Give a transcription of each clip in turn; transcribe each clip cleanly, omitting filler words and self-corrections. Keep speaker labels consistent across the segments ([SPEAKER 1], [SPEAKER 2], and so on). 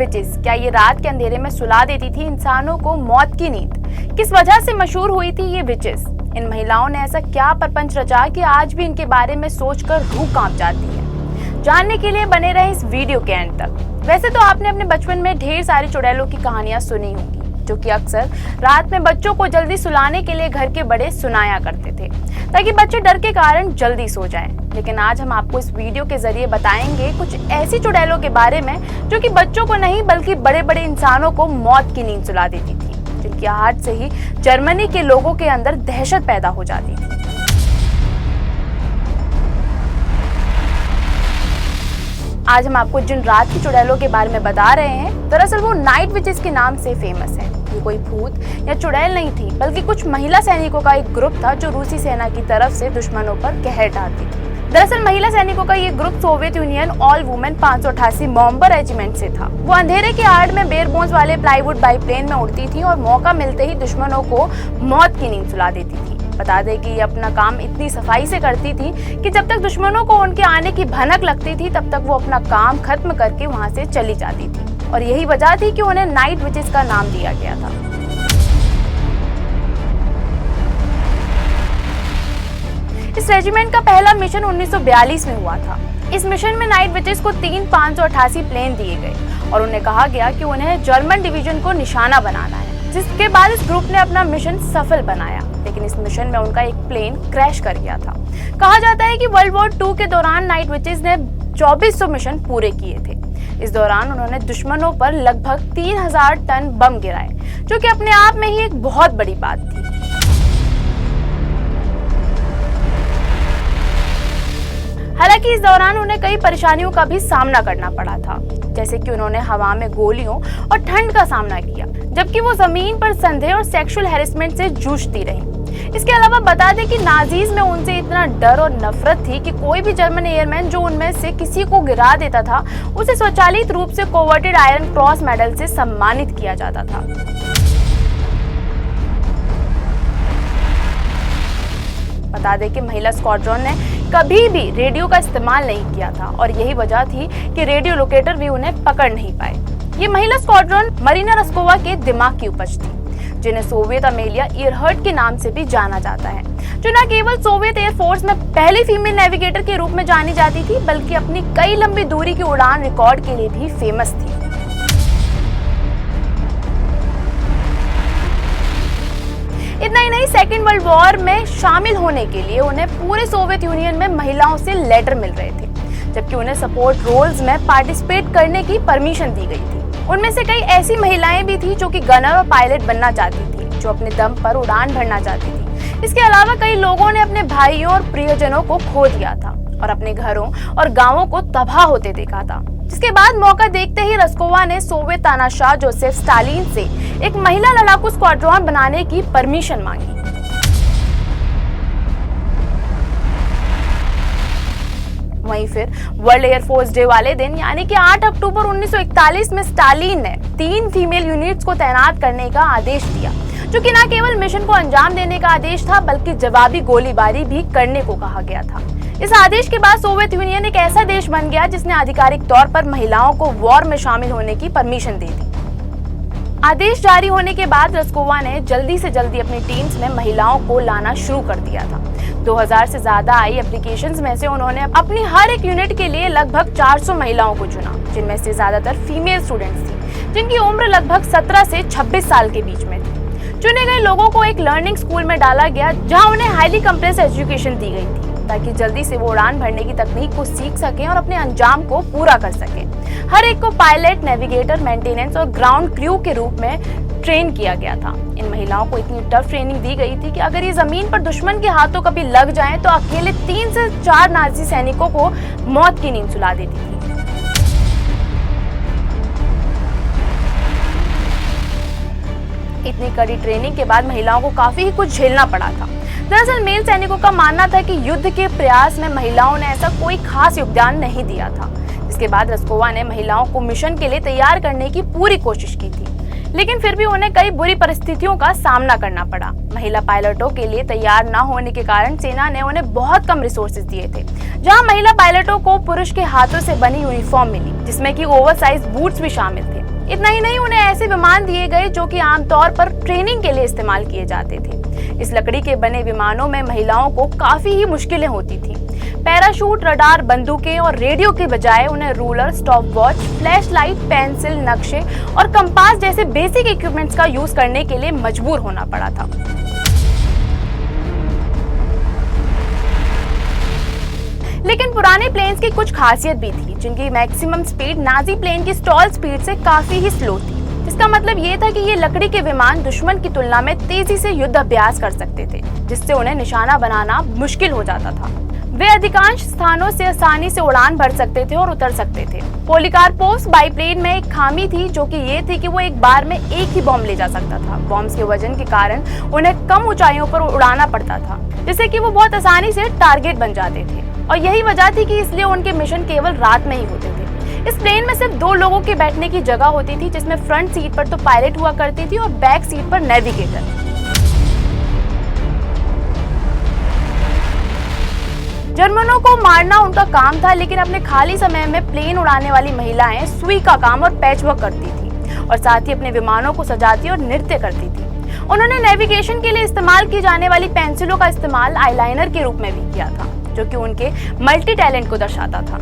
[SPEAKER 1] Witches, क्या ये रात के अंधेरे में सुला देती थी इंसानों को मौत की नींद? किस वजह से मशहूर हुई थी ये विचेस? इन महिलाओं ने ऐसा क्या प्रपंच रचा कि आज भी इनके बारे में सोचकर रूह कांप जाती है? जानने के लिए बने रहे इस वीडियो के अंत तक। वैसे तो आपने अपने बचपन में ढेर सारी चुड़ैलों की कहानियां सुनी होंगी, जो कि अक्सर रात में बच्चों को जल्दी सुलाने के लिए घर के बड़े सुनाया करते थे, ताकि बच्चे डर के कारण जल्दी सो जाएं। लेकिन आज हम आपको इस वीडियो के जरिए बताएंगे कुछ ऐसी चुड़ैलों के बारे में जो कि बच्चों को नहीं बल्कि बड़े बड़े इंसानों को मौत की नींद सुला देती थी, जिनकी आहट से ही जर्मनी के लोगों के अंदर दहशत पैदा हो जाती थी। आज हम आपको जिन रात की चुड़ैलों के बारे में बता रहे हैं, दरअसल वो नाइट विचेस के नाम से फेमस है। ये कोई भूत या चुड़ैल नहीं थी, बल्कि कुछ महिला सैनिकों का एक ग्रुप था जो रूसी सेना की तरफ से दुश्मनों पर कहर ढाती थी। दरअसल महिला सैनिकों का ये group Soviet union all women 588 bomber regiment से था। वो अंधेरे की आड़ में बेयर बोन्स वाले प्लाईवुड बाईप्लेन में उड़ती थी और मौका मिलते ही दुश्मनों को मौत की नींद सुला देती थी। बता दें कि ये अपना काम इतनी सफाई से करती थी कि जब तक दुश्मनों को उनके आने की भनक लगती थी, तब तक वो अपना काम खत्म करके वहां से चली जाती थी। और यही वजह थी कि उन्हें नाइट विचेस का नाम दिया गया था। इस रेजिमेंट का पहला मिशन 1942 में हुआ था। इस मिशन में नाइट विचेस को 3 588 प्लेन दिए गए और उन्हें कहा गया कि उन्हें जर्मन डिवीजन को निशाना बनाना है, जिसके बाद इस ग्रुप ने अपना मिशन सफल बनाया। लेकिन इस मिशन में उनका एक प्लेन क्रैश कर गया था। कहा जाता है कि वर्ल्ड वॉर 2 के दौरान नाइट विचेस ने 2400 मिशन पूरे किए थे। इस दौरान उन्होंने दुश्मनों पर लगभग 3000 टन बम गिराए, जो कि अपने आप में ही एक बहुत बड़ी बात थी। हालांकि इस दौरान उन्हें कई परेशानियों का भी सामना करना पड़ा था, जैसे कि उन्होंने हवा में गोलियों और ठंड का सामना किया, जबकि वो जमीन पर संदेह और सेक्सुअल हैरेसमेंट से जूझती रहीं। इसके अलावा बता दें कि नाजीज में उनसे इतना डर और नफरत थी कि कोई भी जर्मन एयरमैन जो उनमें से किसी को गिरा देता था, उसे स्वचालित रूप से कोवर्टेड आयरन क्रॉस मेडल से सम्मानित किया जाता था। बता दें कि महिला स्क्वाड्रन ने कभी भी रेडियो का इस्तेमाल नहीं किया था और यही वजह थी कि रेडियो लोकेटर भी उन्हें पकड़ नहीं पाए। ये महिला स्क्वाड्रन मरीना रस्कोवा के दिमाग की उपज थी, जिन्हें सोवियत अमेलिया ईयरहर्ट के नाम से भी जाना जाता है, जो न केवल सोवियत एयरफोर्स में पहली फीमेल नेविगेटर के रूप में जानी जाती थी, बल्कि अपनी कई लंबी दूरी की उड़ान रिकॉर्ड के लिए भी फेमस थी। इतना ही नहीं, सेकेंड वर्ल्ड वॉर में शामिल होने के लिए उन्हें पूरे सोवियत यूनियन में महिलाओं से लेटर मिल रहे थे, जबकि उन्हें सपोर्ट रोल्स में पार्टिसिपेट करने की परमिशन दी गई थी। उनमें से कई ऐसी महिलाएं भी थी जो कि गनर और पायलट बनना चाहती थी, जो अपने दम पर उड़ान भरना चाहती थी। इसके अलावा कई लोगों ने अपने भाइयों और प्रियजनों को खो दिया था और अपने घरों और गांवों को तबाह होते देखा था, जिसके बाद मौका देखते ही रस्कोवा ने सोवियत तानाशाह जोसेफ स्टालिन से एक महिला लड़ाकू स्क्वाड्रन बनाने की परमिशन मांगी। वहीं फिर वर्ल्ड एयरफोर्स डे वाले दिन यानी कि 8 अक्टूबर 1941 में स्टालिन ने 3 फीमेल यूनिट्स को तैनात करने का आदेश दिया, जो कि न केवल मिशन को अंजाम देने का आदेश था, बल्कि जवाबी गोलीबारी भी करने को कहा गया था। इस आदेश के बाद सोवियत यूनियन एक ऐसा देश बन गया जिसने आधिकारिक तौर पर महिलाओं को वॉर में शामिल होने की परमिशन दे दी। आदेश जारी होने के बाद रस्कोवा ने जल्दी से जल्दी अपनी टीम्स में महिलाओं को लाना शुरू कर दिया था। 2000 से ज्यादा आई एप्लीकेशंस में से उन्होंने अपनी हर एक यूनिट के लिए लगभग 400 महिलाओं को चुना, जिनमें से ज्यादातर फीमेल स्टूडेंट्स थी, जिनकी उम्र लगभग 17 से 26 साल के बीच में थी। चुने गए लोगों को एक लर्निंग स्कूल में डाला गया, जहां उन्हें हाईली कंप्रेस एजुकेशन दी गई थी, ताकि जल्दी से वो उड़ान भरने की तकनीक को सीख सकें और अपने अंजाम को पूरा कर सकें। हर एक को पायलट, नेविगेटर, मेंटेनेंस और ग्राउंड क्रू के रूप में ट्रेन किया गया था। इन महिलाओं को इतनी टफ ट्रेनिंग दी गई थी कि अगर ये जमीन पर दुश्मन के हाथों कभी लग जाएं, तो अकेले 3 से 4 नाजी सैनिकों को मौत की नींद सुला देती थी। इतनी कड़ी ट्रेनिंग के बाद महिलाओं को काफी ही कुछ झेलना पड़ा था। दरअसल मेल सैनिकों का मानना था कि युद्ध के प्रयास में महिलाओं ने ऐसा कोई खास योगदान नहीं दिया था। इसके बाद रस्कोवा ने महिलाओं को मिशन के लिए तैयार करने की पूरी कोशिश की थी। लेकिन फिर भी उन्हें कई बुरी परिस्थितियों का सामना करना पड़ा। महिला पायलटों के लिए तैयार न होने के कारण सेना ने उन्हें बहुत कम रिसोर्सेज दिए थे। जहां महिला पायलटों को पुरुष के हाथों से बनी यूनिफॉर्म मिली, जिसमें कि ओवरसाइज बूट्स भी शामिल थे। इतना ही नहीं, उन्हें ऐसे विमान दिए गए जो कि आमतौर पर ट्रेनिंग के लिए इस्तेमाल किए जाते थे। इस लकड़ी के बने विमानों में महिलाओं को काफी ही मुश्किलें होती थी। पैराशूट, रडार, बंदूकें और रेडियो के बजाय उन्हें ruler, stopwatch, flash light, pencil, नक्शे और कंपास जैसे बेसिक इक्विपमेंट्स का यूज करने के लिए मजबूर होना पड़ा था। लेकिन पुराने प्लेन्स की कुछ खासियत भी थी, जिनकी मैक्सिमम स्पीड नाजी प्लेन की स्टॉल स्पीड से काफी ही स्लो थी। इसका मतलब ये था कि ये लकड़ी के विमान दुश्मन की तुलना में तेजी से युद्ध अभ्यास कर सकते थे, जिससे उन्हें निशाना बनाना मुश्किल हो जाता था। वे अधिकांश स्थानों से आसानी से उड़ान भर सकते थे और उतर सकते थे। पोलिकार्पोव्स बाईप्लेन में एक खामी थी, जो कि ये थी कि वो एक बार में एक ही बॉम्ब ले जा सकता था। बॉम्ब्स के वजन के कारण उन्हें कम ऊंचाइयों पर उड़ाना पड़ता था, जिससे कि वो बहुत आसानी से टारगेट बन जाते थे। और यही वजह थी कि इसलिए उनके मिशन केवल रात में ही होते थे। इस प्लेन में सिर्फ 2 लोगों के बैठने की जगह होती थी, जिसमें फ्रंट सीट पर तो पायलट हुआ करती थी और बैक सीट पर नेविगेटर। जर्मनों को मारना उनका काम था, लेकिन अपने खाली समय में प्लेन उड़ाने वाली महिलाएं सुई का काम और पैचवर्क करती थी और साथ ही अपने विमानों को सजाती और नृत्य करती थी। उन्होंने नेविगेशन के लिए इस्तेमाल की जाने वाली पेंसिलों का इस्तेमाल आईलाइनर के रूप में भी किया था, जो कि उनके मल्टी टैलेंट को दर्शाता था।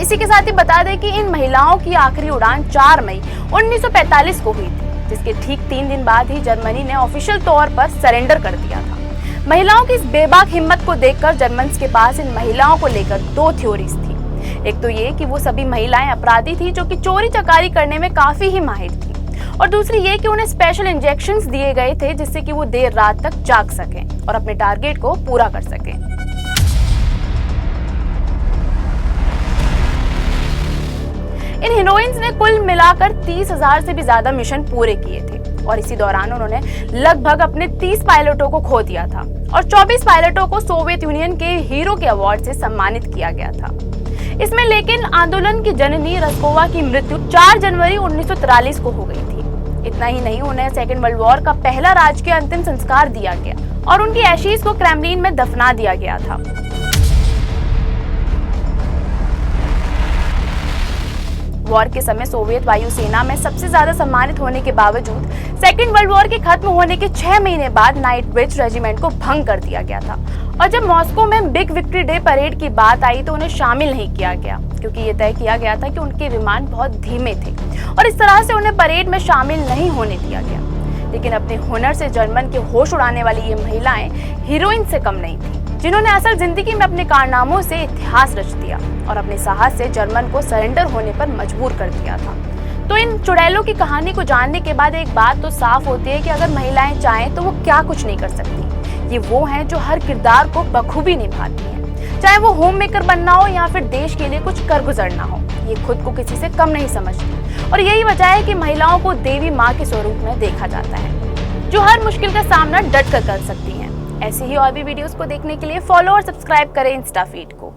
[SPEAKER 1] इसी के साथ ही बता दें कि इन महिलाओं की आखिरी उड़ान 4 मई 1945 को हुई थी, जिसके ठीक 3 दिन बाद ही जर्मनी ने ऑफिशियल तौर पर सरेंडर कर दिया था। महिलाओं की इस बेबाक हिम्मत को देखकर जर्मन्स के पास इन महिलाओं को लेकर 2 थ्योरीज थी। एक तो ये कि वो सभी महिलाएं अपराधी थी, जो कि चोरी चकारी करने में काफी ही माहिर थी, और दूसरी ये कि उन्हें स्पेशल इंजेक्शंस दिए गए थे, जिससे कि वो देर रात तक जाग सकें और अपने टारगेट को पूरा कर सकें। इन हीरोइंस ने कुल मिलाकर 30,000 से भी ज्यादा मिशन पूरे किए थे और इसी दौरान उन्होंने लगभग अपने 30 पायलटों को खो दिया था और 24 पायलटों को सोवियत यूनियन के हीरो के अवार्ड से सम्मानित किया गया था। इसमें लेकिन आंदोलन की जननी रस्कोवा की मृत्यु 4 जनवरी 1943 को हो गई थी। इतना ही नहीं, उन्हें सेकेंड वर्ल्ड वॉर का पहला राजकीय अंतिम संस्कार दिया गया और उनकी एशीज को क्रेमलिन में दफना दिया गया था। वॉर के समय सोवियत वायुसेना में सबसे ज्यादा सम्मानित होने के बावजूद सेकेंड वर्ल्ड वॉर के खत्म होने के 6 महीने बाद नाइट विच रेजिमेंट को भंग कर दिया गया था और जब मॉस्को में बिग विक्ट्री डे परेड की बात आई तो उन्हें शामिल नहीं किया गया, क्योंकि ये तय किया गया था कि उनके विमान बहुत धीमे थे और इस तरह से उन्हें परेड में शामिल नहीं होने दिया गया। लेकिन अपने हुनर से जर्मन के होश उड़ाने वाली ये महिलाएं हीरोइन से कम नहीं थी, जिन्होंने असल जिंदगी में अपने कारनामों से इतिहास रच दिया और अपने साहस से जर्मन को सरेंडर होने पर मजबूर कर दिया था। तो इन चुड़ैलों की कहानी को जानने के बाद एक बात तो साफ होती है कि अगर महिलाएं चाहें तो वो क्या कुछ नहीं कर सकती। ये वो हैं जो हर किरदार को बखूबी निभाती हैं, चाहे वो होम मेकर बनना हो या फिर देश के लिए कुछ कर गुजरना हो। ये खुद को किसी से कम नहीं समझती और यही वजह है कि महिलाओं को देवी माँ के स्वरूप में देखा जाता है, जो हर मुश्किल का सामना डट कर सकती हैं। ऐसी ही और भी वीडियोस को देखने के लिए फॉलो और सब्सक्राइब करें इंस्टा फीड को।